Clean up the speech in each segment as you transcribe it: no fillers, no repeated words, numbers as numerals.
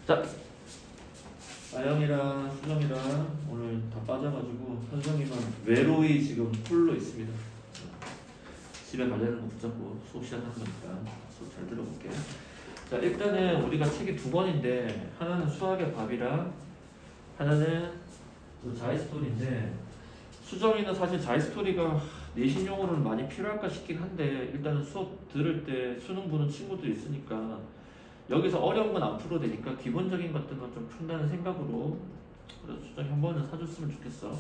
자, 아영이랑 수정이랑 오늘 다 빠져가지고 현성이만 외로이 지금 홀로 있습니다. 집에 가려는 거 붙잡고 수업 시작하는 거니까 수업 잘 들어볼게요. 자, 일단은 우리가 책이 두 권인데 하나는 수학의 밥이랑 하나는 그 자이스토리인데, 수정이는 사실 자이스토리가 내신용어로는 많이 필요할까 싶긴 한데 일단은 수업 들을 때 수능 보는 친구들 있으니까 여기서 어려운 건 안 풀어도 되니까 기본적인 것들만 좀 푼다는 생각으로 그래서 수정이 한 번은 사줬으면 좋겠어.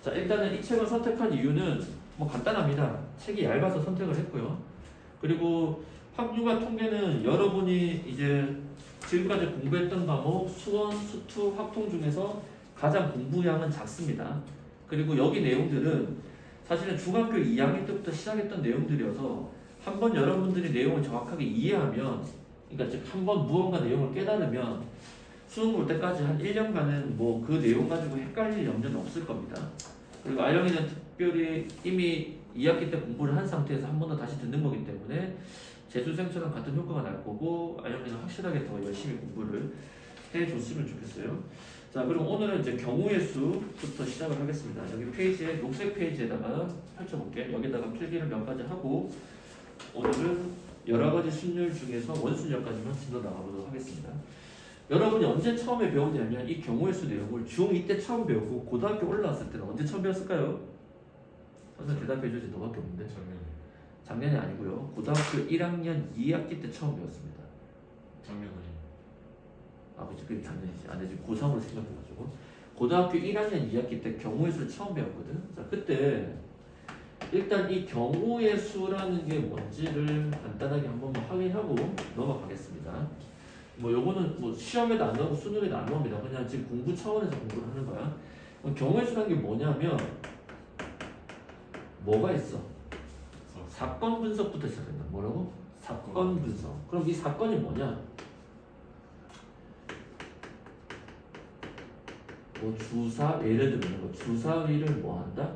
자, 일단은 이 책을 선택한 이유는 뭐 간단합니다. 책이 얇아서 선택을 했고요. 그리고 확률과 통계는 여러분이 이제 지금까지 공부했던 과목 수원, 수투, 확통 중에서 가장 공부량은 작습니다. 그리고 여기 내용들은 사실은 중학교 2학년 때부터 시작했던 내용들이어서 한번 여러분들이 내용을 정확하게 이해하면, 그러니까 즉 한번 무언가 내용을 깨달으면 수능 볼 때까지 한 1년간은 뭐 그 내용 가지고 헷갈릴 염려는 없을 겁니다. 그리고 아영이는 특별히 이미 2학기 때 공부를 한 상태에서 한 번 더 다시 듣는 거기 때문에 재수생처럼 같은 효과가 날 거고, 아영이는 확실하게 더 열심히 공부를 해줬으면 좋겠어요. 자, 그럼 오늘은 이제 경우의 수부터 시작을 하겠습니다. 여기 페이지에 녹색 페이지에다가 펼쳐볼게. 여기다가 필기를 몇 가지 하고 오늘은 여러 가지 순열 중에서 원순열까지만 짚어 나가보도록 하겠습니다. 여러분이 언제 처음에 배우냐면 이 경우의 수 내용을 중2 때 처음 배우고 고등학교 올라왔을 때는 언제 처음 배웠을까요? 선생님 대답해주지, 너밖에 없는데. 작년이 아니고요. 고등학교 1학년 2학기 때 처음 배웠습니다. 작년에. 아, 그치, 그게 작년이지. 아, 내 지금 고3으로 생각해가지고 고등학교 1학년 2학기 때 경우의 수를 처음 배웠거든. 자, 그때 일단 이 경우의 수라는 게 뭔지를 간단하게 한번 확인하고 넘어가겠습니다. 뭐 요거는 뭐 시험에도 안 나오고 수능에도 안 나옵니다. 그냥 지금 공부 차원에서 공부를 하는 거야. 경우의 수라는 게 뭐냐면 뭐가 있어? 사건 분석부터 시작한다. 뭐라고? 사건 분석. 그럼 이 사건이 뭐냐? 뭐 주사, 예를 들면 뭐 주사위를 뭐 한다?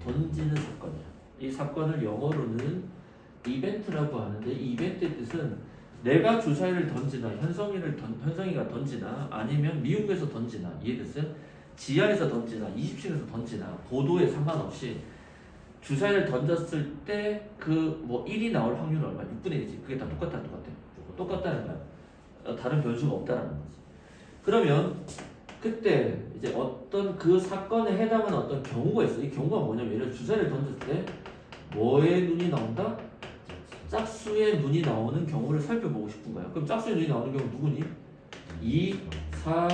던지는 사건이야. 이 사건을 영어로는 이벤트라고 하는데, 이 이벤트의 뜻은 내가 주사위를 던지나 현성이가 던지나 아니면 미국에서 던지나, 이해됐어요? 지하에서 던지나 20층에서 던지나 고도에 상관없이 주사위를 던졌을 때 그 뭐 1이 나올 확률은 얼마? 6분의 1이지. 그게 다 똑같다. 똑같다는 거야. 다른 변수가 없다라는 거지. 그러면 그때 이제 어떤 그 사건에 해당하는 어떤 경우가 있어. 이 경우가 뭐냐면 예를 들어 주사위를 던졌을 때 뭐의 눈이 나온다? 짝수의 눈이 나오는 경우를 살펴보고 싶은 거야. 그럼 짝수의 눈이 나오는 경우 누구니? 2, 4,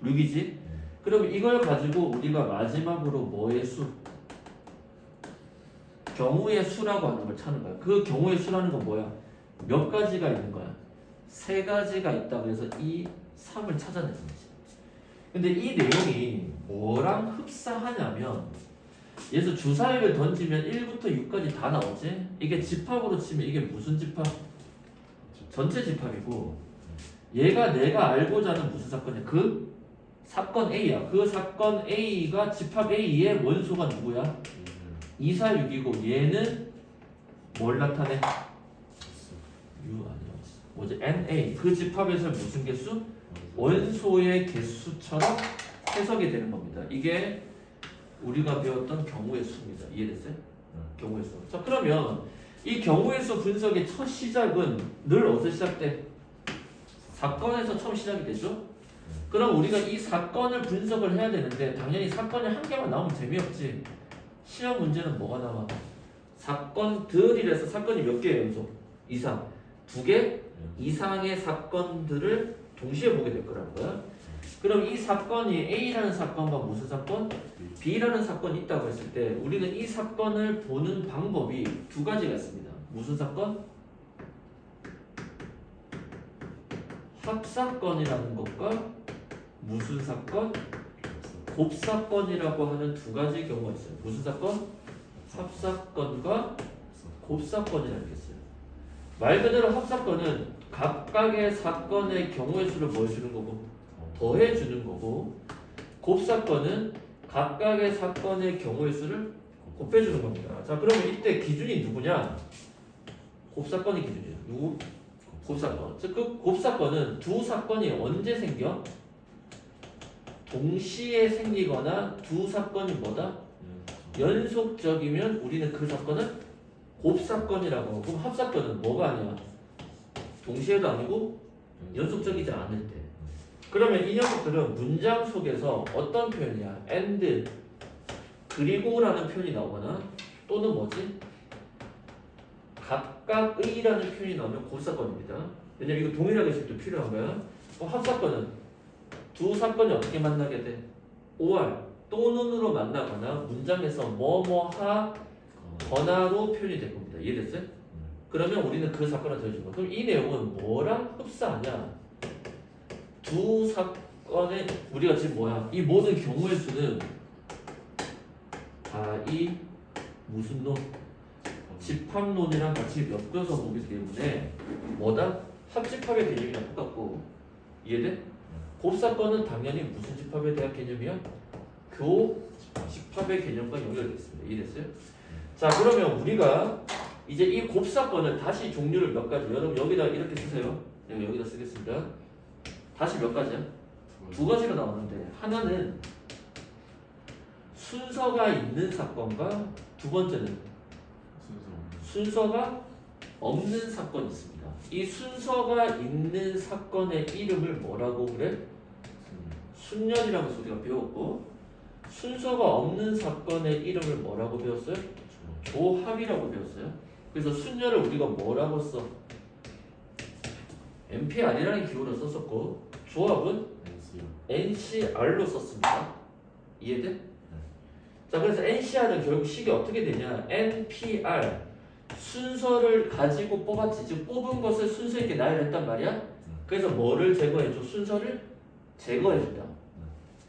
6이지. 그럼 이걸 가지고 우리가 마지막으로 뭐의 수? 경우의 수라고 하는 걸 찾는 거야. 그 경우의 수라는 건 뭐야? 몇 가지가 있는 거야? 3가지가 있다. 그래서 이 3을 찾아내는 거지. 근데 이 내용이 뭐랑 흡사하냐면, 예를 들어 주사위를 던지면 1부터 6까지 다 나오지? 이게 집합으로 치면 이게 무슨 집합? 전체 집합이고, 얘가 내가 알고자 하는 무슨 사건이야? 그 사건 A야. 그 사건 A가 집합 A의 원소가 누구야? 2, 4, 6이고 얘는 뭘 나타내? U 아니야. 뭐지? NA. 그 집합에서 무슨 개수? 원소의 개수처럼 해석이 되는 겁니다. 이게 우리가 배웠던 경우의 수입니다. 이해됐어요? 경우의 수. 자, 그러면 이 경우의 수 분석의 첫 시작은 늘 어디서 시작돼? 사건에서 처음 시작이 되죠? 그럼 우리가 이 사건을 분석을 해야 되는데 당연히 사건이 한 개만 나오면 재미없지. 시험 문제는 뭐가 나와? 사건들이라서 사건이 몇 개예요? 연속? 이상. 2개 이상의 사건들을 동시에 보게 될 거라는 거야. 그럼 이 사건이 A라는 사건과 무슨 사건? B라는 사건이 있다고 했을 때 우리는 이 사건을 보는 방법이 2가지가 있습니다. 무슨 사건? 합사건이라는 것과 무슨 사건? 곱사건이라고 하는 2가지 경우가 있어요. 무슨 사건? 합사건과 곱사건이라는 게 있어요. 말 그대로 합사건은 각각의 사건의 경우의 수를 뭐 해주는 거고? 더해주는 거고, 곱사건은 각각의 사건의 경우의 수를 곱해주는 겁니다. 자, 그러면 이때 기준이 누구냐? 곱사건이 기준이에요. 누구? 곱사건. 즉 그 곱사건은 두 사건이 언제 생겨? 동시에 생기거나 두 사건이 뭐다? 연속적이면 우리는 그 사건은 곱사건이라고 하고, 그럼 합사건은 뭐가 아니야? 동시에도 아니고 연속적이지 않을 때. 그러면 이 녀석들은 문장 속에서 어떤 표현이야? and 그리고라는 표현이 나오거나 또는 뭐지? 각각의라는 표현이 나오면 곱사건입니다. 왜냐면 이거 동일하게 지금 필요한 거야. 합사건은 두 사건이 어떻게 만나게 돼? or 또는으로 만나거나 문장에서 뭐뭐하거나로 표현이 될 겁니다. 이해됐어요? 그러면 우리는 그 사건을 더해준 거야. 그럼 이 내용은 뭐랑 흡사하냐? 두 사건의 우리가 지금 뭐야? 이 모든 경우의 수는 다 이 무슨 논? 집합론이랑 같이 엮여서 보기 때문에 뭐다? 합집합의 개념이랑 똑같고 이해돼? 곱사건은 당연히 무슨 집합에 대한 개념이야? 교집합의 개념과 연결됐습니다. 이해됐어요? 자 그러면 우리가 이제 이 곱사건을 다시 종류를 몇 가지 여러분 여기다 이렇게 쓰세요. 내가 여기다 쓰겠습니다. 다시 몇 가지야? 두 가지가 나오는데 하나는 순서가 있는 사건과 두 번째는 순서가 없는 사건이 있습니다. 이 순서가 있는 사건의 이름을 뭐라고 그래? 순열이라고 우리가 배웠고 순서가 없는 사건의 이름을 뭐라고 배웠어요? 조합이라고 배웠어요. 그래서 순열을 우리가 뭐라고 써? NPR이라는 기호를 썼었고 조합은 NCR로 썼습니다. 이해돼? 자 그래서 NCR은 결국 식이 어떻게 되냐? NPR 순서를 가지고 뽑았지. 즉 뽑은 것을 순서 있게 나열했단 말이야. 그래서 뭐를 제거해줘? 순서를 제거해준다.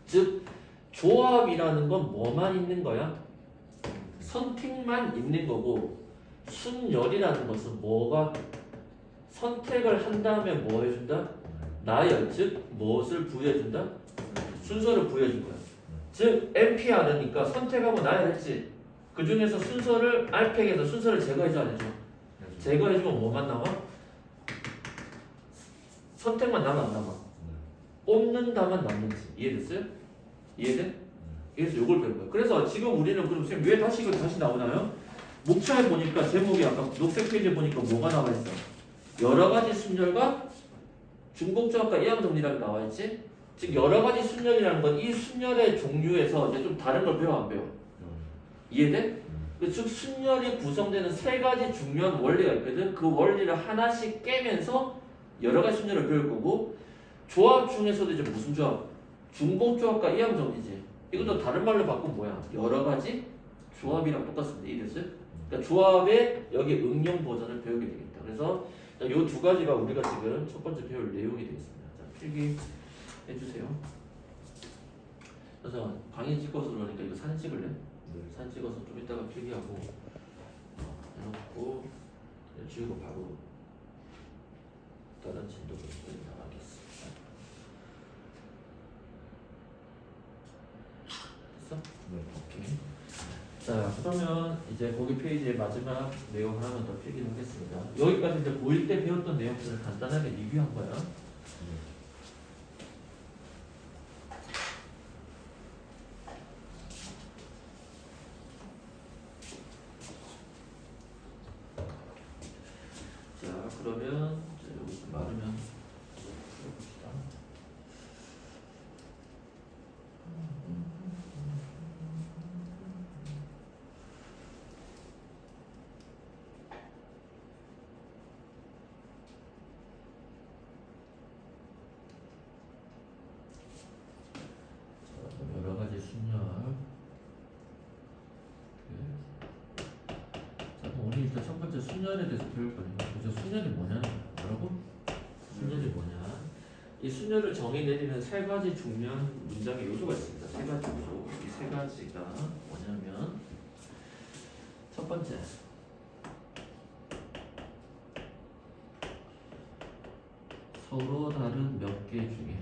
즉 조합이라는 건 뭐만 있는 거야? 선택만 있는 거고 순열이라는 것은 뭐가 선택을 한 다음에 뭐 해준다? 나열, 즉 무엇을 부여해준다? 순서를 부여해준 거야. 즉 NPR이니까 선택하고 나열했지. 그 중에서 순서를 R팩에서 순서를 제거해줘 안 해줘? 제거해주면 뭐만 남아? 선택만 남아 안 남아? 뽑는다만 남는지. 이해됐어요? 이해돼? 그래서 요걸 배운 거야. 그래서 지금 우리는 그럼 선생님 왜 다시 이거 다시 나오나요? 목차에 보니까 제목이 아까 녹색 페이지에 보니까 뭐가 나와 있어? 여러 가지 순열과 중복조합과 이항정리라고 나와 있지? 즉 여러 가지 순열이라는 건 이 순열의 종류에서 이제 좀 다른 걸 배워 안 배워? 이해돼? 즉 순열이 구성되는 세 가지 중요한 원리가 있거든. 그 원리를 하나씩 깨면서 여러 가지 순열을 배울 거고 조합 중에서도 이제 무슨 조합? 중복조합과 이항정리지. 이것도 다른 말로 바꾸면 뭐야? 여러 가지 조합이랑 똑같습니다. 이해됐어요? 그러니까 조합의 여기 응용 버전을 배우게 되겠다. 그래서 이 두 가지가 우리가 지금 첫 번째 배울 내용이 되겠습니다. 자, 필기 해주세요. 그래서 강의 찍어서 그러니까 이거 사진 찍을래? 네. 사진 찍어서 좀 이따가 필기하고 해놓고 지우고 바로 다른 진도로 나가겠습니다. 됐어? 네. 오케이. 자 그러면 이제 거기 페이지의 마지막 내용 하나만 더 필기를 하겠습니다. 여기까지 이제 고1 때 배웠던 내용들을 간단하게 리뷰한 거야. 자 그러면 이제 여기 좀 마르면 해봅시다. 여러 가지 순열. 자, 그럼 우리 일단 첫 번째 순열에 대해서 배울 거예요. 그래서 순열이 뭐냐? 뭐라고? 순열이 뭐냐? 이 순열을 정의 내리는 세 가지 중요한 문장의 요소가 있습니다. 세 가지 요소. 이 세 가지가 뭐냐면 첫 번째. 서로 다른 몇 개 중에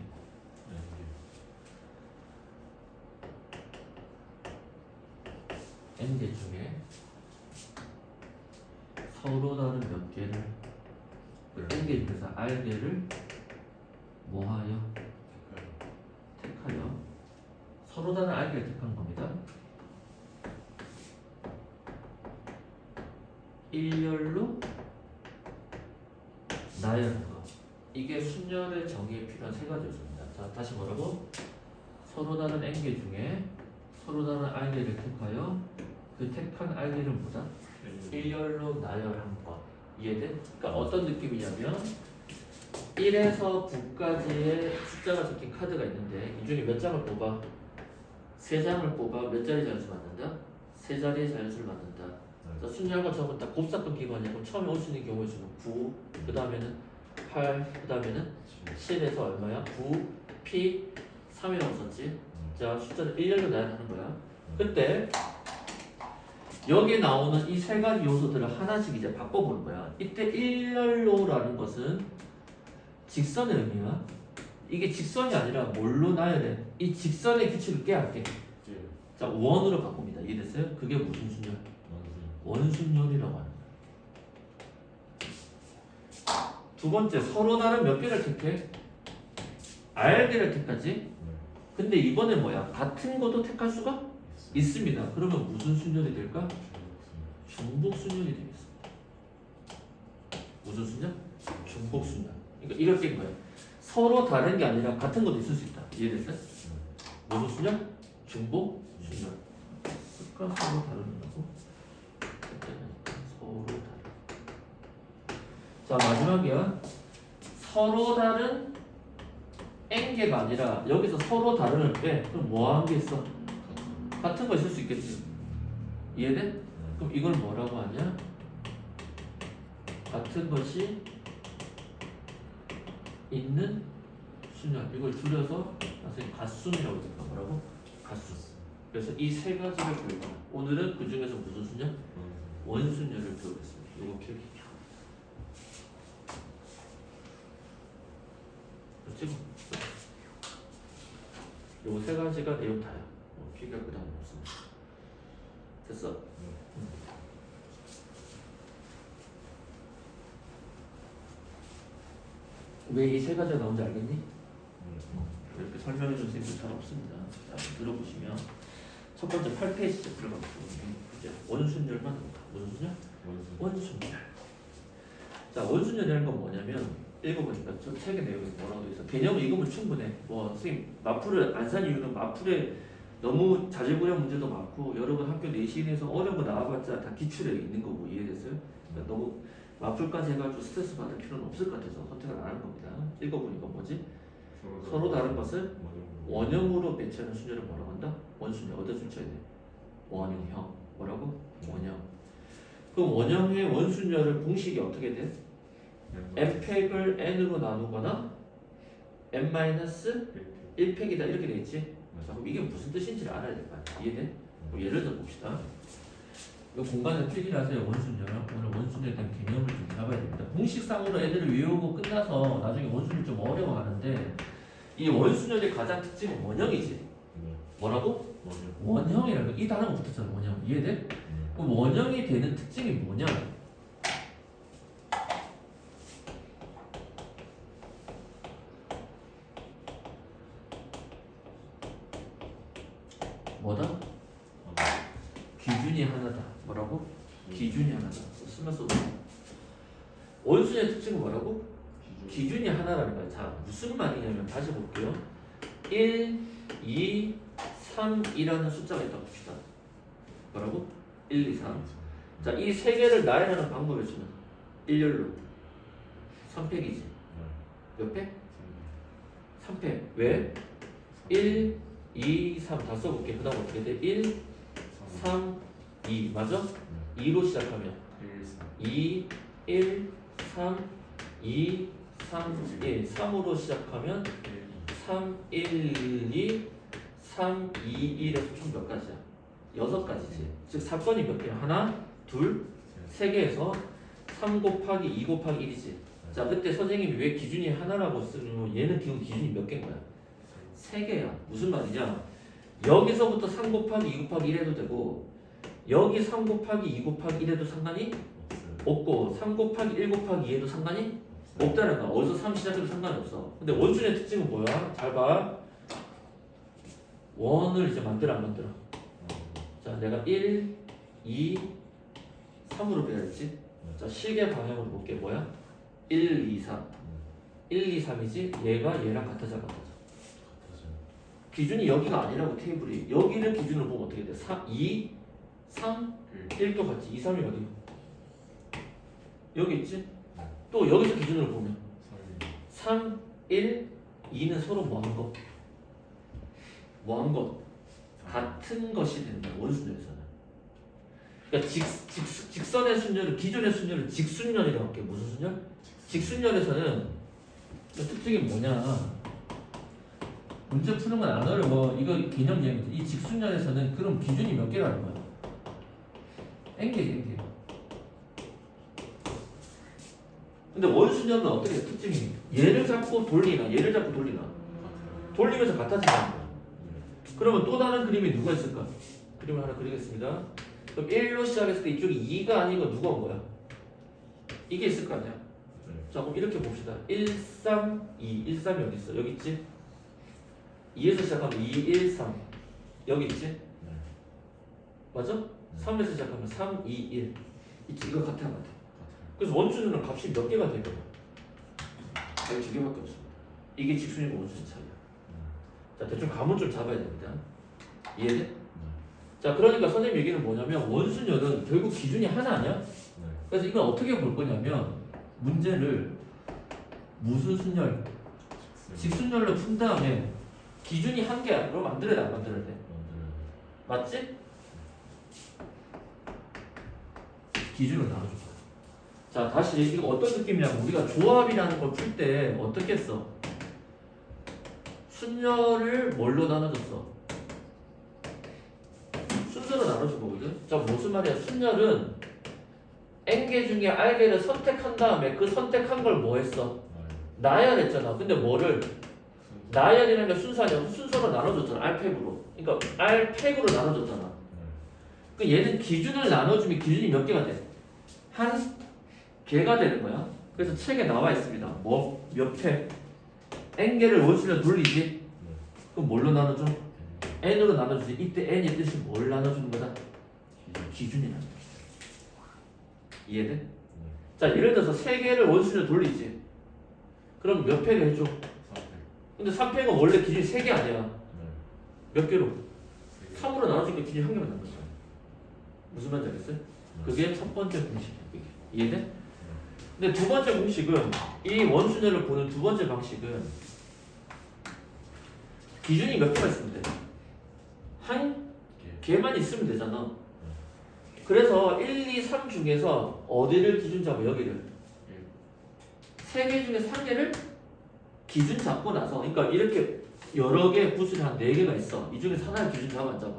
n개 중에 서로 다른 몇 개를 n개 중에서 r개를 뭐하여? 택하여 서로 다른 r개를 택한 겁니다. 일렬로 나열하는 거. 이게 순열의 정의에 필요한 세 가지 요소입니다. 자, 다시 뭐라고? 서로 다른 n개 중에 서로 다른 r개를 택하여 그 택한 r개를 뭐다? 일렬로 나열한 것. 이해돼? 그러니까 어떤 느낌이냐면 1에서 9까지의 숫자가 적힌 카드가 있는데 이 중에 몇 장을 뽑아? 3장을 뽑아 몇 자리 자연수 만든다? 3자리의 자연수를 만든다. 자, 순열과 적은 다 곱셈 기관이고 처음에 올 수 있는 경우의 수는 9, 그 다음에는 8, 그 다음에는 10에서 얼마야? 9, P, 3이라고 썼지? 자, 숫자를 일렬로 나열하는 거야. 그때 여기 나오는 이 세 가지 요소들을 하나씩 이제 바꿔보는 거야. 이때 일렬로라는 것은 직선의 의미야. 이게 직선이 아니라 뭘로 나열해? 이 직선의 규칙을 깨할게. 자, 원으로 바꿉니다. 이해됐어요? 그게 무슨 순열? 원순열이라고 하는 거야. 두 번째, 서로 다른 몇 개를 택해? R개를 택하지? 근데 이번에 뭐야? 같은 것도 택할 수가 있습니다. 그러면 무슨 순열이 될까? 중복 순열이 되겠습니다. 무슨 순열? 중복 순열. 그러니까 이렇게 된 거야. 서로 다른 게 아니라 같은 것도 있을 수 있다. 이해됐어요? 무슨 순열? 중복 순열. 서로 다르다고? 서로 다른. 자, 마지막이야. 서로 다른 n개가 아니라 여기서 서로 다른을 빼. 그럼 뭐 한 개 있어? 같은 거 있을 수 있겠지. 이해돼? 그럼 이걸 뭐라고 하냐? 같은 것이 있는 순열. 이걸 줄여서 선생님 갓순이라고 했다. 뭐라고? 갓순. 그래서 이 세 가지를 배울 거야. 오늘은 그 중에서 무슨 순열? 원순열을 배우겠습니다. 이거 필기. 그렇지? 요 세 가지가 내용 다야. 필기가 그 다음에 없습니다. 됐어? 왜 이 세 가지가 나온지 알겠니? 이렇게 설명해 준 선생님들 잘 없습니다. 자, 들어보시면 첫 번째 8페이지에 들어가면 이제 원순열만 나온다. 무슨 순열? 원순열. 자, 원순열이라는 건 뭐냐면 읽어보니까 저 책의 내용이 뭐라고 돼 있어. 개념을 읽으면 충분해. 뭐 선생님 마풀을 안 산 이유는 마풀에 너무 자질구레한 문제도 많고 여러 번 학교 내신에서 어려운 거 나와봤자 다 기출에 있는 거고. 이해됐어요? 그러니까 너무 마풀까지 해가지고 스트레스 받을 필요는 없을 것 같아서 선택을 안 하는 겁니다. 읽어보니까 뭐지? 서로 다른 것을 원형으로 배치하는 순열을 뭐라고 한다? 원순열. 어디다 붙여야 돼? 원형. 뭐라고? 원형. 그럼 원형의 원순열을 공식이 어떻게 돼? n팩을 n으로 나누거나 n-1팩이다 이렇게 돼 있지? 자, 그럼 이게 무슨 뜻인지를 알아야 될 거 아니야. 이해돼? 그럼 예를 들어 봅시다. 이 공간을 필기를 하세요. 원순열. 오늘 원순열에 대한 개념을 좀 잡아야 됩니다. 공식상으로 애들을 외우고 끝나서 나중에 원순열 좀 어려워하는데 이 원순열의 가장 특징은 원형이지. 뭐라고? 원형이라는 거. 이 단어가 붙었잖아. 원형. 이해돼? 그럼 원형이 되는 특징이 뭐냐? 뭐다? 기준이 하나다. 뭐라고? 기준이 하나다. 쓰면 써도 원순의 특징은 뭐라고? 기준이 하나라는 거야. 자, 무슨 말이냐면 다시 볼게요. 1, 2, 3이라는 숫자가 있다고 봅시다. 뭐라고? 1, 2, 3. 자, 이 세 개를 나열하는 방법의 수는 일렬로 3팩이지. 몇 팩? 3팩. 왜? 1, 2, 3 다 써볼게. 그 다음 어떻게 돼? 1, 3, 2 맞아? 2로 시작하면 2, 1, 3, 2, 3, 1 3으로 시작하면 3, 1, 2, 3, 2, 1에서 총 몇 가지야? 6가지지. 즉 사건이 몇 개야? 하나, 둘, 세 개에서 3 곱하기 2 곱하기 1이지. 자, 그때 선생님이 왜 기준이 하나라고 쓰면 얘는 지금 기준이 몇 개인 거야? 3개야. 무슨 말이냐? 여기서부터 3 곱하기 2 곱하기 1 해도 되고 여기 3 곱하기 2 곱하기 1 해도 상관이 없고 3 곱하기 1 곱하기 2 해도 상관이 없다는 거야. 어디서 3 시작해도 상관이 없어. 근데 원순의 특징은 뭐야? 잘 봐. 원을 이제 만들어 안 만들어? 자, 내가 1, 2, 3으로 배웠지? 자, 시계 방향으로 볼게. 뭐야? 1, 2, 3. 1, 2, 3이지? 얘가 얘랑 같아져, 같아져. 기준이 여기가 아니라고 테이블이. 여기를 기준으로 보면 어떻게 돼? 4, 2, 3, 1도 같지. 2, 3이 어디? 여기 있지? 또 여기서 기준으로 보면 3, 1, 2는 서로 뭐한 거? 뭐한 거? 같은 것이 된다. 원순열에서는. 그러니까 직선의 순열을 기존의 순열을 직순열이라고 할게. 무슨 순열? 직순열에서는 특징이 뭐냐? 문제 푸는 건 안 어려워. 이거 개념 얘기입니다. 이 직순열에서는 그럼 기준이 몇 개라는 거야? N개. 근데 원순열은 어떻게 돼? 특징이 얘를 잡고 돌리나 얘를 잡고 돌리나 돌리면서 같아지는 거야. 그러면 또 다른 그림이 누가 있을까? 그림을 하나 그리겠습니다. 그럼 1로 시작했을 때 이쪽이 2가 아니고 누가 온 거야? 이게 있을 거 아니야? 자, 그럼 이렇게 봅시다. 1, 3, 2. 1, 3이 어디 있어? 여기 있지? 2에서 시작하면 2, 1, 3. 여기 있지? 맞아? 3에서 시작하면 3, 2, 1. 있지? 이거 같아, 안 같아? 그래서 원순열은 값이 몇 개가 되거든? 값이 2개밖에 없습니다. 이게 직순이고 원순의 차이야. 자, 대충 감은 좀 잡아야 됩니다. 이해돼? 자, 그러니까 선생님 얘기는 뭐냐면 원순열은 결국 기준이 하나 아니야? 그래서 이걸 어떻게 볼 거냐면 문제를 무슨 순열? 직순열로 푼 다음에 기준이 한 개야. 그럼 만들어야 돼, 안 만들어야 돼? 맞지? 기준을 나눠줘. 자, 다시 이거 어떤 느낌이냐면 우리가 조합이라는 걸 풀 때 어떻게 했어? 순열을 뭘로 나눠줬어? 순서로 나눠준 거거든? 자, 무슨 말이야? 순열은 N개 중에 R개를 선택한 다음에 그 선택한 걸 뭐 했어? 나열했잖아. 근데 뭐를? 나열이라는 게 순서 아니야. 순서로 나눠줬잖아. R팩으로. 그러니까 R팩으로 나눠줬잖아. 그 얘는 기준을 나눠주면 기준이 몇 개가 돼? 한 개가 되는 거야. 그래서 책에 나와 있습니다. 뭐? 몇 팩? N개를 원순열 돌리지? 그럼 뭘로 나눠줘? N으로 나눠주지. 이때 N의 뜻이 뭘 나눠주는 거다? 기준이라는 거야. 이해돼? 자, 예를 들어서 3개를 원순열 돌리지. 그럼 몇 팩을 해줘? 3팩. 근데 3팩은 원래 기준이 3개 아니야. 몇 개로? 3으로 나눠주니까 기준이 1개만 남는 거야. 무슨 말인지 알겠어요? 그게 첫 번째 공식이야. 이해돼? 근데 두 번째 공식은 이 원순열을 보는 두 번째 방식은 기준이 몇 개가 있으면 돼? 한 개만 있으면 되잖아. 그래서 1, 2, 3 중에서 어디를 기준 잡아? 여기를 3개 중에 3개를 기준 잡고 나서 그러니까 이렇게 여러 개 구슬이 한 4개가 있어. 이 중에서 하나를 기준 잡아 안 잡아?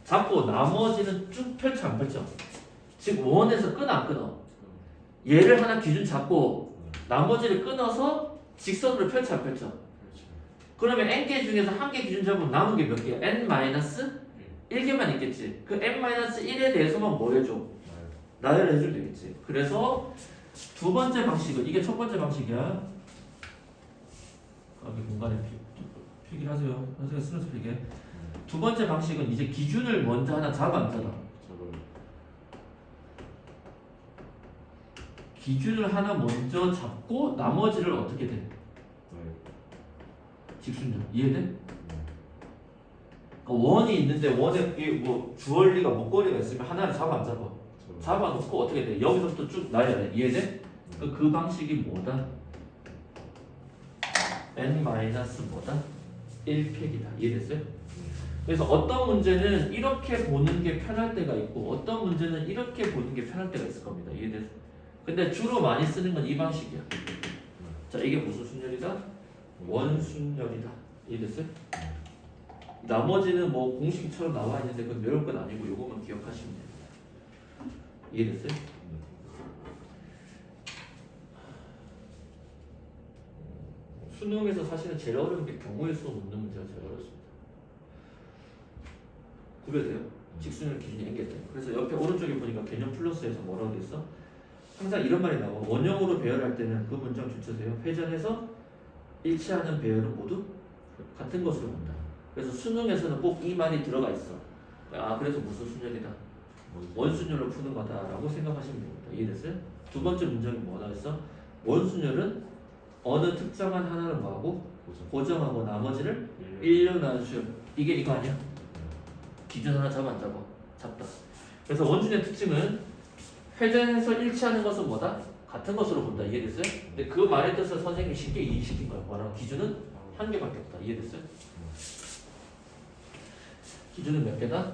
잡고 나머지는 쭉 펼쳐 안 펼쳐? 즉 원에서 끊어 안 끊어? 얘를 하나 기준 잡고 나머지를 끊어서 직선으로 펼쳐 안 펼쳐? 그러면 n개 중에서 한 개 기준 잡으면 남은 게 몇 개야? n-1개만 있겠지. 그 n-1에 대해서만 뭐 해줘? 나열을 해주면 되겠지. 그래서 두 번째 방식은 이게 첫 번째 방식이야. 여기 공간에 필기를 하세요. 선생님 쓰면서 필기해. 두 번째 방식은 이제 기준을 먼저 하나 잡아 안 잡아? 기준을 하나 먼저 잡고 나머지를 어떻게 돼? 직순열. 이해돼? 그러니까 원이 있는데 원에 뭐 주얼리가 목걸이가 있으면 하나를 잡아 안 잡아? 잡아놓고 어떻게 돼? 여기서부터 쭉 나열해야 돼. 이해돼? 그 방식이 뭐다? n 뭐다? 1팩이다. 이해됐어요? 그래서 어떤 문제는 이렇게 보는 게 편할 때가 있고 어떤 문제는 이렇게 보는 게 편할 때가 있을 겁니다. 이해됐어요? 근데 주로 많이 쓰는 건 이 방식이야. 자, 이게 무슨 순열이다? 원순열이다. 이해됐어요? 나머지는 뭐 공식처럼 나와 있는데 그건 외울 건 아니고 요것만 기억하시면 됩니다. 이해됐어요? 수능에서 사실은 제일 어려운 게 경우의 수 묻는 문제가 제일 어렵습니다. 구별돼요? 직순열 기준이 N개 때. 그래서 옆에 오른쪽에 보니까 개념 플러스에서 뭐라고 돼 있어? 항상 이런 말이 나와. 원형으로 배열할 때는 그 문장 줄쳐세요. 회전해서 일치하는 배열은 모두 같은 것으로 본다. 그래서 수능에서는 꼭 이 말이 들어가 있어. 아, 그래서 무슨 순열이다. 원순열로 푸는 거다라고 생각하시면 됩니다. 이해됐어요? 두 번째 문장이 뭐라 했어? 원순열은 어느 특정한 하나를 뭐하고 고정하고 나머지를 일렬 나누죠. 이게 이거 아니야? 기준 하나 잡아 안 잡아? 잡다. 그래서 원순의 특징은 회전해서 일치하는 것은 뭐다? 같은 것으로 본다. 이해됐어요? 근데 그 말의 뜻을 선생님이 쉽게 이해시킨 거야. 뭐라고? 기준은 한 개밖에 없다. 이해됐어요? 기준은 몇 개다?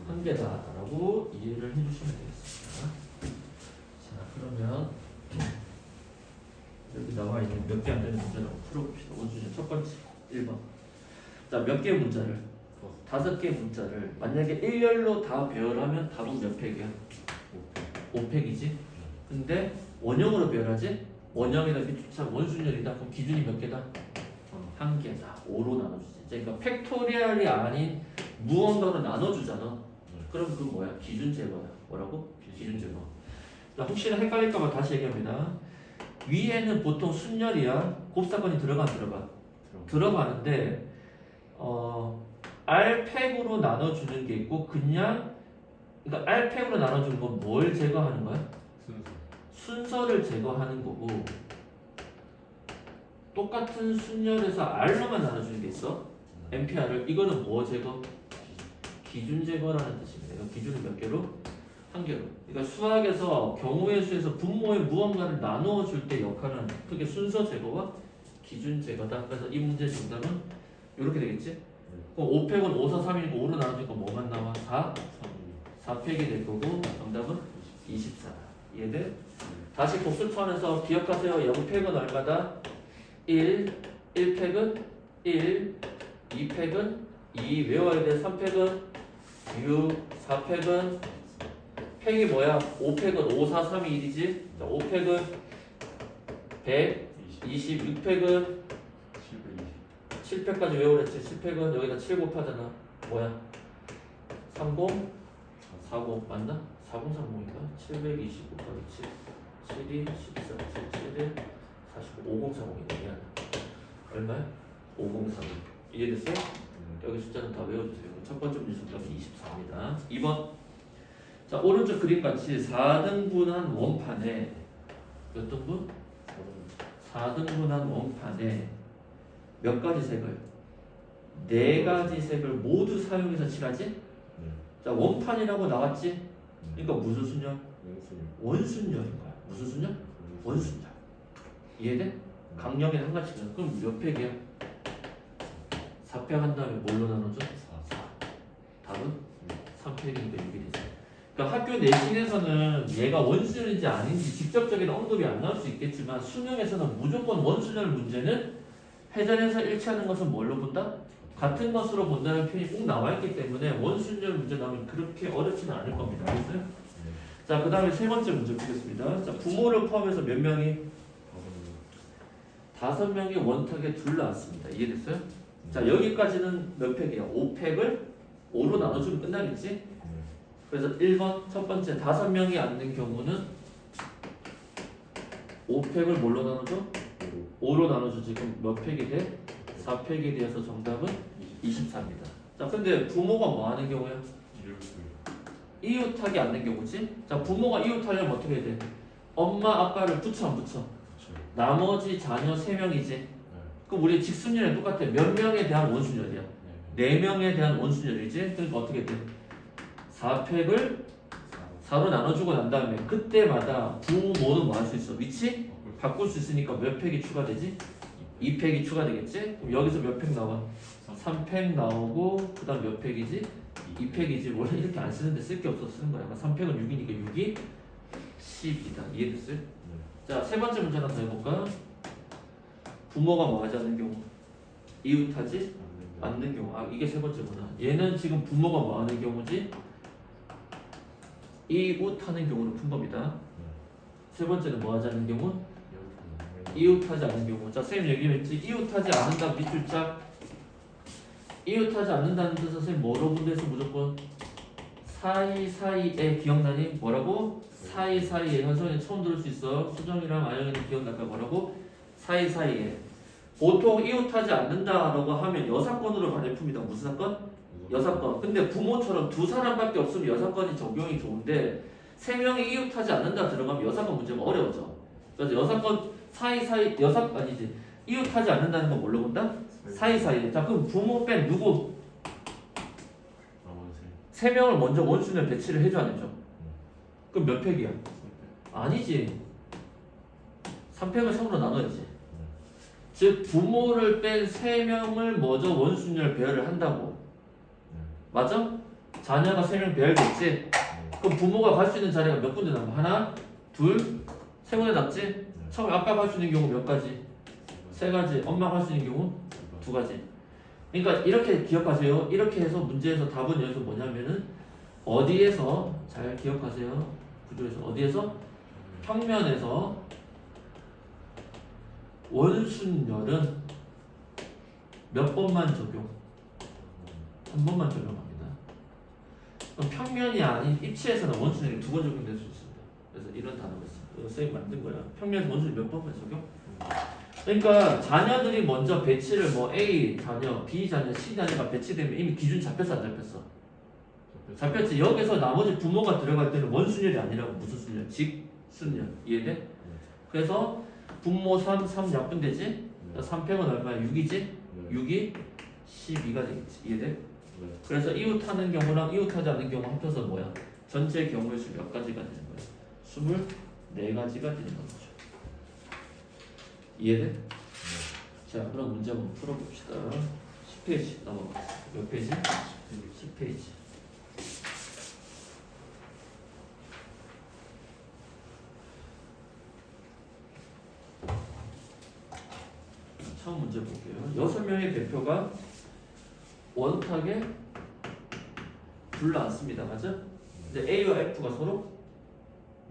한 개다라고 이해를 해주시면 되겠습니다. 자, 그러면 여기 나와 있는 몇 개 안 되는 문제를 한번 풀어봅시다. 원순열 첫 번째 1번. 자, 몇 개의 문자를 5개의 문자를 만약에 일렬로 다 배열하면 답은 몇 팩이야? 5팩이지. 근데 원형으로 배열하지? 원형이다 비추차 원순열이다. 그럼 기준이 몇 개다? 한 개다. 5로 나눠주지. 그러니까 팩토리얼이 아닌 무언가로 나눠주잖아. 그럼 그 뭐야? 기준 제거야. 뭐라고? 기준 제거. 자, 혹시나 헷갈릴까봐 다시 얘기합니다. 위에는 보통 순열이야. 곱사건이 들어가 안 들어가? 들어가는데 R팩으로 나눠주는 게 있고 그냥 그러니까 R팩으로 나눠주는 건 뭘 제거하는 거야? 순서를 제거하는 거고 똑같은 순열에서 R로만 나눠주는 게 있어. MPR을 이거는 뭐 제거? 기준 제거라는 뜻입니다. 이거 기준은 몇 개로? 한 개로. 그러니까 수학에서 경우의 수에서 분모의 무언가를 나누어 줄 때 역할은 크게 순서 제거와 기준 제거다. 그래서 이 문제 정답은 이렇게 되겠지? 그럼 5팩은 5, 4, 3이니까 5로 나눠주니까 뭐만 나와? 4? 4팩이 될 거고 정답은 24. 이해돼? 다시 복수 차원에서 기억하세요. 0팩은 얼마다? 1, 1팩은 1, 2팩은 2 외워야 돼. 3팩은 6, 4팩은 팩이 뭐야? 5팩은 5, 4, 3, 2, 1이지? 자, 5팩은 100, 20, 6팩은 7팩까지 외우랬지. 7팩은 여기다 7 곱하잖아. 뭐야? 30, 40 맞나? 4030인가? 720 곱하기 7, 7이 14, 7, 7에 45, 5040이네. 미안해. 얼마야? 5030. 이해됐어요? 여기 숫자는 다 외워주세요. 첫 번째 문제 정답은 24입니다. 2번. 자, 오른쪽 그림같이 4등분한 원판에 몇 등분? 4등분한 원판에 몇 가지 색을? 4가지 색을 모두 사용해서 칠하지? 자, 원판이라고 나왔지? 그러니까 무슨 순열? 원순열인 거야. 무슨 순열? 원순열. 이해돼? 강력이 한 가지는 그럼 몇 팩이야? 4팩 한 다음에 뭘로 나눠줘? 4. 답은 3팩이니까 6이 되지. 그러니까 학교 내신에서는 얘가 원순열인지 아닌지 직접적인 언급이 안 나올 수 있겠지만 수능에서는 무조건 원순열 문제는 회전해서 일치하는 것은 뭘로 본다? 같은 것으로 본다는 표현이 꼭 나와 있기 때문에 원순열 문제 나오면 그렇게 어렵지는 않을 겁니다. 알겠어요? 자, 그 다음에 세 번째 문제 보겠습니다. 자, 부모를 포함해서 몇 명이? 5명이 원탁에 둘러앉습니다. 이해됐어요? 자, 여기까지는 몇 팩이야? 5팩을 5로 나눠주면 끝나겠지? 그래서 1번 첫 번째 5명이 앉는 경우는 5팩을 뭘로 나눠줘? 5로 나눠주지. 그럼 몇 팩이 돼? 4팩이 되어서 정답은 24입니다. 자, 근데 부모가 뭐 하는 경우야? 이웃하기 않는 경우지? 자, 부모가 이웃하려면 어떻게 해야 돼? 엄마, 아빠를 붙여 안 붙여? 나머지 자녀 3명이지? 그럼 우리 직순열에 똑같아. 몇 명에 대한 원순열이야? 4명에 대한 원순열이지? 그러니까 어떻게 돼? 4팩을 4로 나눠주고 난 다음에 그때마다 부모는 뭐 할 수 있어? 위치? 바꿀 수 있으니까 몇 팩이 추가되지? 2팩이 추가되겠지? 그럼 여기서 몇 팩 나와? 3팩 나오고 그 다음 몇 팩이지? 2팩이지. 원래 이렇게 안 쓰는데 쓸 게 없어서 쓰는 거야. 3팩은 6이니까 6이 10이다. 이해됐어요? 자, 세 번째 문제 하나 더 해볼까? 부모가 뭐 하지 않는 경우? 이웃하지 않는 경우. 아, 이게 세 번째구나. 얘는 지금 부모가 뭐 하는 경우지? 이웃하는 경우를 푼 겁니다. 세 번째는 뭐 하지 않는 경우? 이웃하지 않는 경우. 자, 선생님 얘기했지. 이웃하지 않는다 밑줄자. 이웃하지 않는다는 뜻은 선생님 뭐로 분류해서 무조건 사이사이에 기억나니? 뭐라고? 사이사이에 현성이 처음 들을 수 있어. 수정이랑 아영이는 기억날까? 뭐라고? 사이사이에. 보통 이웃하지 않는다라고 하면 여사건으로 많이 풉니다. 무슨 사건? 여사건. 근데 부모처럼 두 사람밖에 없으면 여사건이 적용이 좋은데 세 명이 이웃하지 않는다 들어가면 여사건 문제가 어려워져. 그래서 여사건 사이사이 아니지 이웃하지 않는다는 건 뭘로 본다? 사이사이에. 자 그럼 부모 뺀 누구? 세 명을 먼저 원순위에 배치를 해줘야 되죠. 그럼 몇 팩이야? 아니지. 3팩을 3으로 나눠야지. 즉 부모를 뺀 3명을 먼저 원순위를 배열을 한다고. 맞아? 자녀가 3명 배열됐지? 그럼 부모가 갈 수 있는 자리가 몇 군데 남아? 하나, 둘, 세 군데 남지? 처음에 아빠가 할 수 있는 경우 몇 가지? 세 가지. 엄마가 할 수 있는 경우 두 가지. 그러니까 이렇게 기억하세요. 이렇게 해서 문제에서 답은 여기서 뭐냐면은 어디에서 잘 기억하세요. 구조에서 어디에서? 평면에서 원순열은 몇 번만 적용? 한 번만 적용합니다. 그럼 평면이 아닌 입체에서는 원순열이 두 번 적용될 수 있습니다. 그래서 이런 단어가 있습니다. 선생님 만든 거야. 평면에서 원순열 몇 번만 적용? 그러니까 자녀들이 먼저 배치를 뭐 A 자녀, B 자녀, C 자녀가 배치되면 이미 기준 잡혔어 안 잡혔어? 잡혔지. 여기서 나머지 부모가 들어갈 때는 원순열이 아니라고. 무슨 순열? 직순열. 이해돼? 그래서 분모 3, 3 약분되지? 3팩은 얼마야? 6이지? 6이 12가 되겠지. 이해돼? 그래서 이웃하는 경우랑 이웃하지 않는 경우 합쳐서 뭐야? 전체 경우의 수 몇 가지가 되는 거야? 24가지가 되는 거죠. 이해돼? 자, 그럼 문제 한번 풀어봅시다. 10페이지 넘어가겠습니다. 몇 페이지? 10페이지. 처음 문제 볼게요. 6명의 대표가 원탁에 불러왔습니다. 맞아? 근데 A와 F가 서로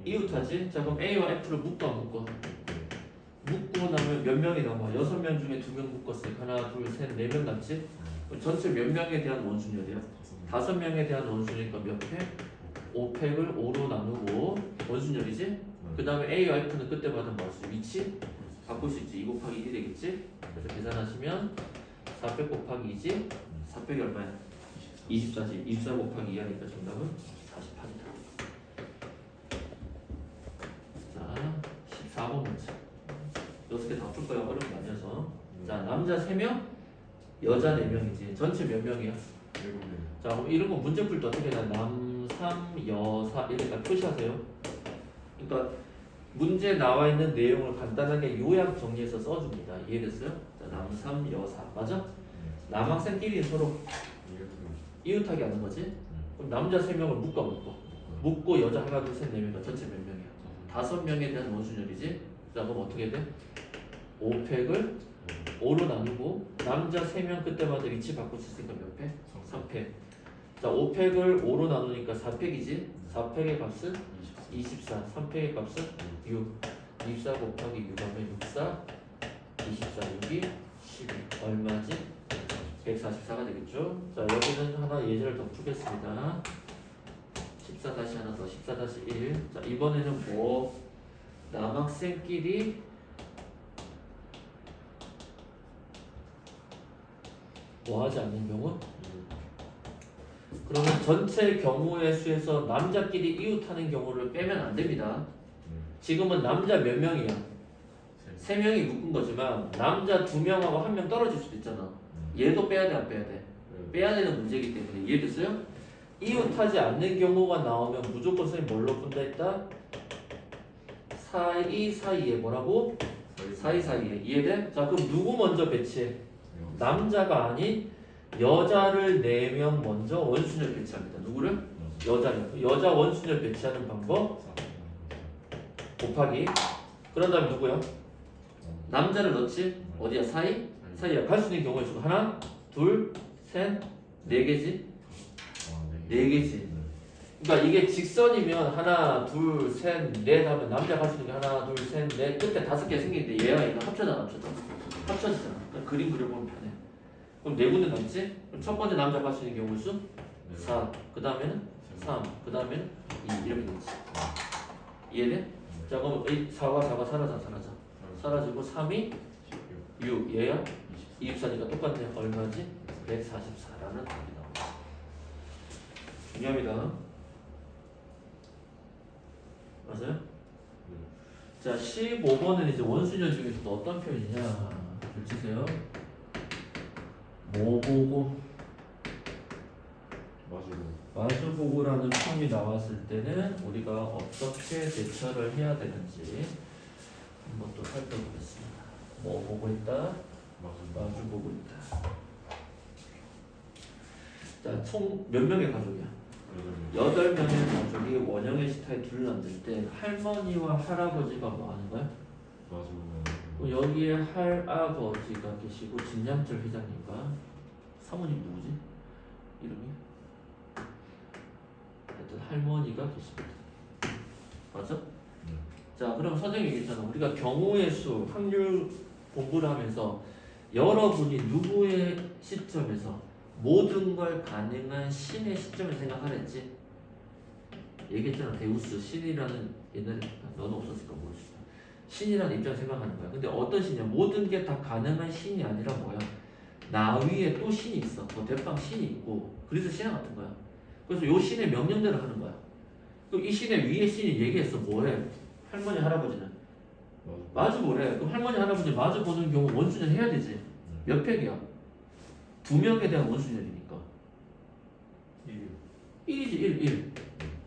이웃하지? 자, 그럼 A와 F를 묶어 안 묶어? 묶고 나면 몇 명이 남아? 6명 중에 2명 묶었어요. 하나, 둘, 셋, 4명 남지? 전체 몇 명에 대한 원순열이야? 5명에 대한 원순이니까 몇 팩? 5팩을 5로 나누고 원순열이지? 그 다음에 A와 F는 그때마다 뭐 할 수? 위치? 바꿀 수 있지. 2 곱하기 1이 되겠지? 그래서 계산하시면 400 곱하기 2지? 400이 얼마야? 24지. 24 곱하기 2 하니까 정답은 48이다. 자, 14번 문제. 6개 다 풀 거야. 어려운 거 아니어서. 자, 남자 3명, 여자 4명이지. 전체 몇 명이야? 7명. 자, 그럼 이런 거 문제 풀 때 어떻게 해야 남, 3, 여, 4 이렇게 표시하세요. 그러니까 문제 나와 있는 내용을 간단하게 요약 정리해서 써줍니다. 이해됐어요? 자, 남, 3, 여, 4 맞아? 남학생끼리 서로 이웃하게 하는 거지? 그럼 남자 3명을 묶고 여자 하나, 둘, 셋, 4명이니까 전체 몇 명이야? 5명에 대한 원순열이지? 자, 그럼 어떻게 돼? 5팩을 5로 나누고 남자 3명 그때마다 위치 바꿀 수 있으니까 몇 팩? 3팩. 자, 5팩을 5로 나누니까 4팩이지? 4팩의 값은 24. 3팩의 값은 6. 24 곱하기 6 하면 64. 24, 6이 12. 얼마지? 144가 되겠죠? 자, 여기는 하나 예제를 더 풀겠습니다. 14 다시 하나 더. 14 다시 1. 자, 이번에는 뭐 남학생끼리 뭐 하지 않는 경우? 그러면 전체 경우의 수에서 남자끼리 이웃하는 경우를 빼면 안 됩니다. 지금은 남자 몇 명이야? 3명이 묶은 거지만 남자 2명하고 1명 떨어질 수도 있잖아. 얘도 빼야 돼, 안 빼야 돼? 빼야 되는 문제이기 때문에. 이해됐어요? 이웃하지 않는 경우가 나오면 무조건 선생님 뭘로 푼다 했다? 사이사이에 뭐라고? 사이사이에. 이해돼? 자, 그럼 누구 먼저 배치해? 남자가 아닌 여자를 4명 먼저 원순열 배치합니다. 누구를? 여자를. 여자 원순열 배치하는 방법 곱하기 그런 다음에 누구야? 남자를 넣지? 어디야? 사이야. 갈 수 있는 경우의 수 하나, 둘, 셋, 4개지? 4개지. 그러니까 이게 직선이면 하나, 둘, 셋, 넷 하면 남자 갈 수 있는 게 하나, 둘, 셋, 넷 끝에 5개 생기는데 얘가 이거 합쳐지잖아. 그러니까 그림 그려보면 편해. 그럼 4군데 남지? 그럼 첫 번째 남자 갈 수 있는 경우의 수 4. 그 다음에는 3. 그 다음에는 2 이렇게 되지. 이해돼? 자 그럼 4와 4가 사라지고 3이 6 얘야 24니까 똑같네. 얼마지? 144라는 답이 나옵니다. 중요합니다. 맞아요? 자 15번은 이제 원수절 중에서도 어떤 표현이냐 주세요. 뭐 보고 마주보고라는 표현이 나왔을 때는 우리가 어떻게 대처를 해야 되는지 한번 또 살펴보겠습니다. 뭐 보고 있다? 마주보고 있다. 자, 총 몇 명의 가족이야? 8명의 가족이 원형의 식탁에 둘러 앉을 때 할머니와 할아버지가 뭐 하는 거야? 여기에 할아버지가 계시고 진양철 회장님과 사모님 누구지? 이름이? 하여튼 할머니가 계십니다. 맞아? 자 그럼 선생님이 얘기했잖아. 우리가 경우의 수, 확률 공부를 하면서 여러분이 누구의 시점에서 모든 걸 가능한 신의 시점을 생각하랬지? 얘기했잖아. 데우스, 신이라는 옛날에 너는 없었을까 모르겠어. 신이라는 입장을 생각하는 거야. 근데 어떤 신이야? 모든 게 다 가능한 신이 아니라 뭐야? 나 위에 또 신이 있어. 뭐 대빵 신이 있고 그래서 신화 같은 거야. 그래서 요 신의 명령대로 하는 거야. 그럼 이 신의 위에 신이 얘기했어. 뭐래? 할머니 할아버지는 마주 보래. 그럼 할머니 할아버지 마주 보는 경우 원수년 해야 되지. 몇 팩이야? 2명에 대한 원수년이니까 1이지 1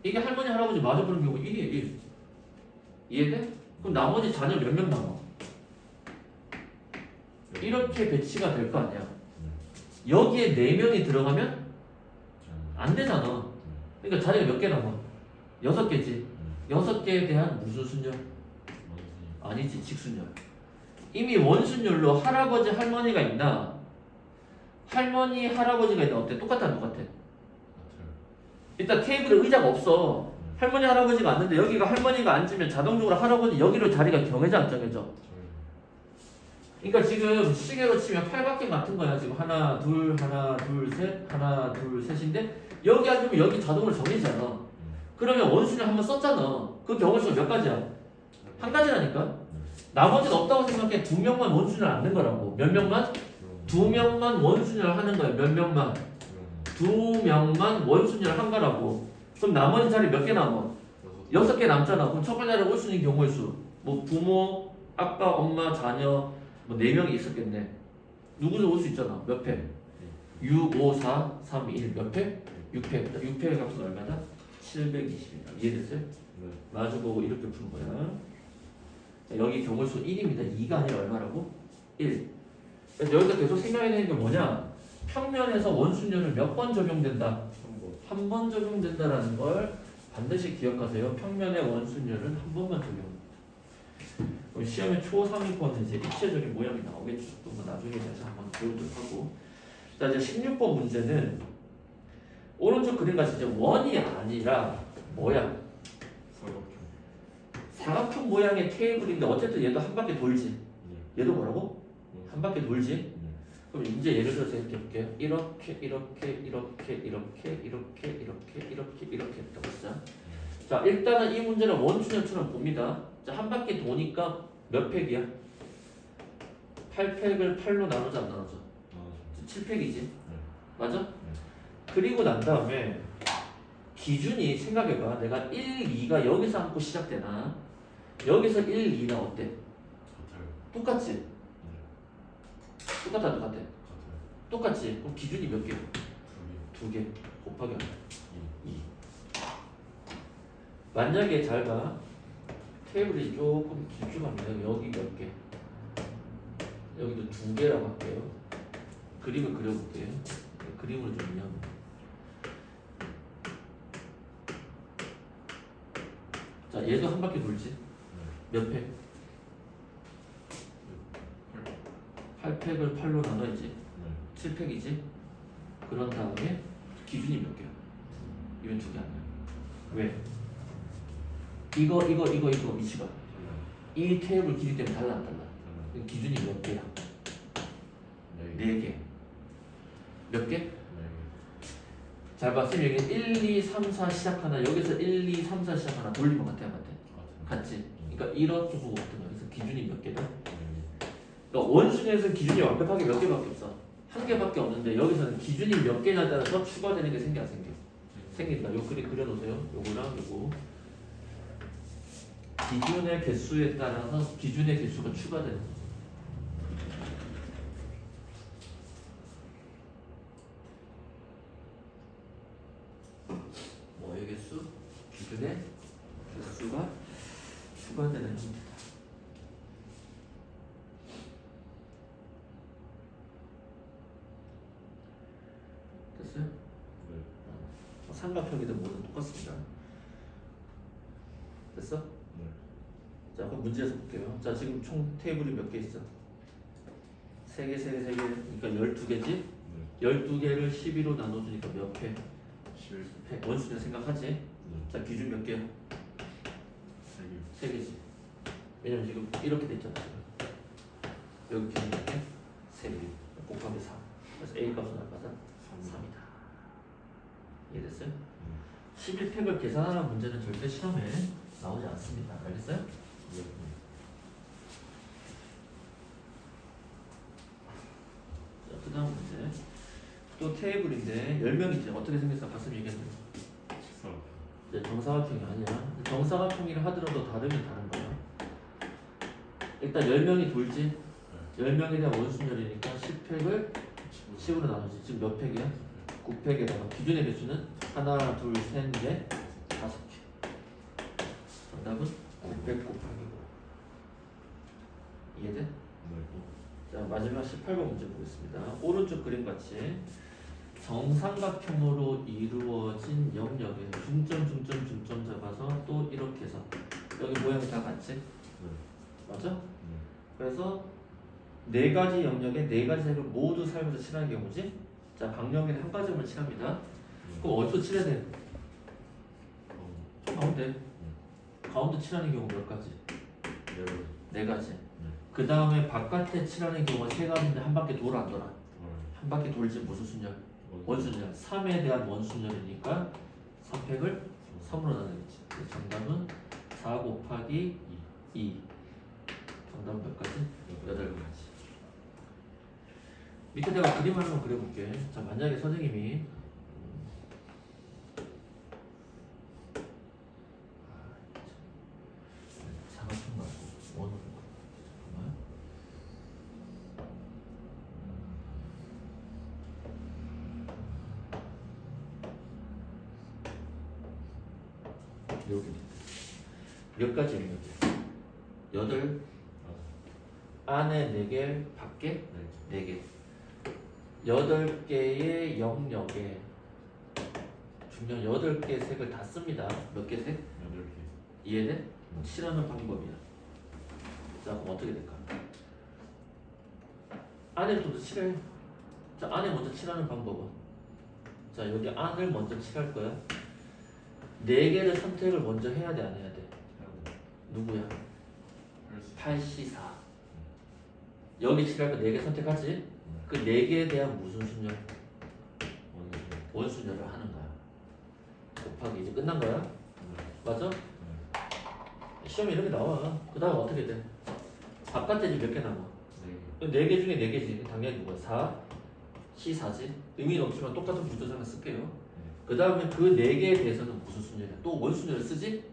이게 할머니 할아버지 마주 보는 경우 1이야 1. 이해돼? 그럼 나머지 자녀 몇 명 남아? 이렇게 배치가 될 거 아니야. 여기에 4명이 들어가면 안 되잖아. 그러니까 자리가 몇 개 남아? 6개지. 6개에 대한 무슨 순열? 아니지, 직순열. 이미 원순열로 할아버지 할머니가 있나? 할머니 할아버지가 있나? 어때? 똑같아 안 똑같아? 일단 테이블에 의자가 없어. 할머니 할아버지가 앉는데 여기가 할머니가 앉으면 자동적으로 할아버지 여기로 자리가 정해져 안 정해져? 그러니까 지금 시계로 치면 팔각형 같은 거야. 지금 하나 둘 셋 하나 둘 셋인데 여기 앉으면 여기 자동으로 정해지잖아. 그러면 원수를 한번 썼잖아. 그 경우 수가 몇 가지야? 한 가지라니까. 나머지는 없다고 생각해. 2명만 원수를 앉는 거라고. 몇 명만? 2명만 원수를 하는 거야. 몇 명만? 2명만 원수를 한 거라고. 그럼 나머지 자리 몇 개 남아? 6개 남잖아. 그럼 첫 번째 자리 원수인 경우의 수. 뭐 부모, 아빠, 엄마, 자녀 뭐 4명이 있었겠네. 누구도 올 수 있잖아. 몇 회? 6, 5, 4, 3, 2, 1 몇 회? 6회. 6회의 값은 얼마다? 720이다. 이해됐어요? 마주보고 이렇게 푸는 거야. 여기 경우수 1입니다. 2가 아니라 얼마라고? 1. 그래서 여기서 계속 생각해야 되는 게 뭐냐? 평면에서 원순열을 몇 번 적용된다? 한 번 적용된다라는 걸 반드시 기억하세요. 평면의 원순열은 한 번만 적용합니다. 시험에 초상위권은 이제 입체적인 모양이 나오겠죠. 또 뭐 나중에 대해서 한번 배우도록 하고. 자 이제 16번 문제는 오른쪽 그림같이 이제 원이 아니라 뭐야? 사각형 모양의 테이블인데 어쨌든 얘도 한 바퀴 돌지. 얘도 뭐라고? 한 바퀴 돌지. 그럼 이제 예를 들어서 이렇게 볼게요. 이렇게 했다고 자. 자 일단은 이 문제는 원순열처럼 봅니다. 자 한 바퀴 도니까 몇 팩이야? 8팩을 8로 나누자 안 나누자? 7팩이지. 맞아? 그리고 난 다음에 기준이 생각해봐. 내가 1, 2가 여기서 앉고 시작되나? 여기서 1, 2나 어때? 똑같지? 똑같아? 똑같지? 그럼 기준이 몇 개? 2개 곱하기 2. 만약에 잘 봐. 테이블이 조금 길쭉합니다. 여기 몇 개? 여기도 2개라고 할게요. 그림을 그려볼게요. 그림을 좀요. 자, 얘도 한 바퀴 돌지? 몇 팩? 8팩을 8로 나눠야지. 7팩이지? 그런 다음에 기준이 몇 개야? 이건 2개 아니야. 왜? 이거 위치가 이 테이블 길이 때문에 달라 안 달라? 기준이 몇 개야? 4개. 몇 개? 잘 봐. 쌤 여기 1, 2, 3, 4 시작하나 여기서 1, 2, 3, 4 시작하나 돌리면 같아 안 같아? 같지? 그러니까 이렇게 보고 있던 거야. 그래서 기준이 몇 개다? 그러니까 원순위에서는 기준이 완벽하게 몇 개밖에 없어. 한 개밖에 없는데 여기서는 기준이 몇 개냐에 따라서 추가되는 게 생겨 안 생겨? 생긴다. 요 그림 그려놓으세요. 요거랑 요거. 기준의 개수에 따라서 기준의 개수가 추가되는 거죠. 뭐의 개수? 기준의 개수가 추가되는 형태다. 됐어요? 삼각형이든 뭐든 똑같습니다. 됐어? 자, 그럼 문제에서 볼게요. 자, 지금 총 테이블이 몇 개 있어? 3개, 3개, 3개. 그러니까 12개지? 12개를 12로 나눠주니까 몇 회? 10회. 원수냐 생각하지? 자, 기준 몇 개야? 3개지. 왜냐면 지금 이렇게 돼 있잖아. 여기 기준 몇 개? 3개. 곱하기 4. 그래서 A 값은 얼마다? 3이다. 이해됐어요? 11팩을 계산하는 문제는 절대 시험에 나오지 않습니다. 알겠어요? 자, 그 다음 문제. 또 테이블인데 10명이지. 어떻게 생겼어? 가슴 얘기했는데. 이제 정사각형이 아니야. 정사각형이라 하더라도 다르면 다른 거야. 일단 10명이 돌지. 10명에 대한 원순열이니까 10팩을 10으로 나누지. 지금 몇 팩이야? 9팩에다가 기준의 개수는 하나, 둘, 셋, 넷, 5개. 정답은 900 곱하기 5. 이해돼? 자, 마지막 18번 문제 보겠습니다. 오른쪽 그림 같이 정삼각형으로 이루어진 영역에 중점 잡아서 또 이렇게 해서 여기 모양이 다 같지? 맞아? 그래서 네 가지 영역에 네 가지 색을 모두 사용해서 칠하는 경우지? 자, 방정면에 한 가지만 칠합니다. 그럼 어디서 칠해야 돼? 가운데. 가운데 칠하는 경우 몇 가지? 네 가지. 그 다음에 바깥에 칠하는 경우가 세 가지인데 한 바퀴 돌아 안 돌아? 한 바퀴 돌지 무슨 순열? 원순열. 3에 대한 원순열이니까 3팩을 3으로 나누겠지. 정답은 4 곱하기 2. 정답은 몇 가지? 8가지. 밑에 내가 그림 하나만 그려볼게. 자, 만약에 선생님이 사각형 말고 원으로 잠깐만. 여기 몇 가지 영역이야? 8 안에 4개, 밖에 4개. 8개의 영역에 중요한 8개의 색을 다 씁니다. 몇 개 색? 8개. 이해돼? 칠하는 방법이야. 자, 그럼 어떻게 될까? 안에부터 칠해. 자, 안에 먼저 칠하는 방법은? 자, 여기 안을 먼저 칠할 거야. 4개를 선택을 먼저 해야 돼, 안 해야 돼? 누구야? 8C4. 여기 칠할 거 4개 선택하지? 그 4개에 대한 무슨 순열? 원순열을 하는 거야. 곱하기 이제 끝난 거야? 맞아? 시험에 이렇게 나와. 그 다음 어떻게 돼? 바깥에 몇 개 남아? 4개 중에 4개지. 당연히 뭐야? 4, C4지. 의미는 없지만 똑같은 구조를 하나 쓸게요. 그 다음에 그 4개에 대해서는 무슨 순열이야? 또 원순열을 쓰지?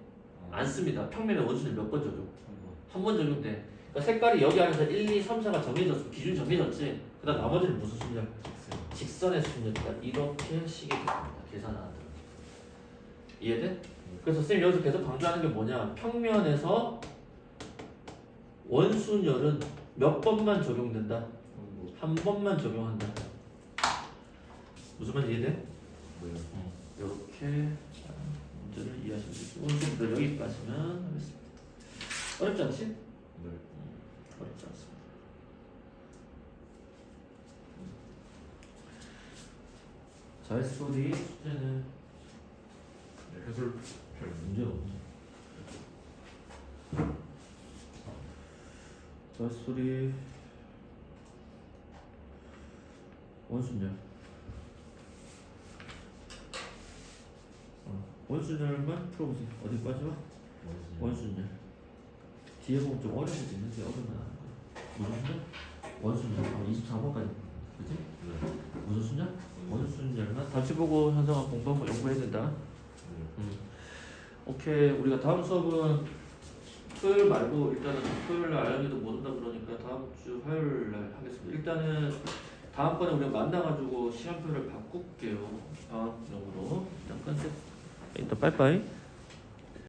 안 씁니다. 평면에 원순열 몇 번 적용? 한 번 적용돼. 그러니까 색깔이 여기 안에서 1, 2, 3, 4가 정해졌어. 기준 정해졌지. 그 다음 나머지는 무슨 순열? 직선의 순열이다. 이렇게 식이 됩니다. 계산 안 하더라도. 이해돼? 그래서 선생님 여기서 계속 강조하는 게 뭐냐? 평면에서 원순열은 몇 번만 적용된다? 한 번만 적용한다. 무슨 말인지 이해돼? 이렇게 문제를 이해하시면 되죠. 오늘부터 여기까지만 하겠습니다. 어렵지 않지? 네. 어렵지 않습니다. 자릿소리 숙제는 해설편 문제가 없네. 자릿소리 원순열. 원순열만 풀어보세요. 어디까지만? 원순열. 뒤에 보면 좀 어려울 수도 있는데 어려운 건 아니고. 무슨 수냐? 원수냐? 23번까지. 그치? 무슨 수냐? 원수냐? 다시 보고 현상학 공부하면 연구해야 된다. 오케이. 우리가 다음 수업은 토요일 말고 일단은 토요일 날 알람이도 못 온다 그러니까 다음 주 화요일 날 하겠습니다. 일단은 다음번에 우리가 만나가지고 시간표를 바꿀게요. 다음 영으로. 일단 컨셉. 일단 빠이빠이.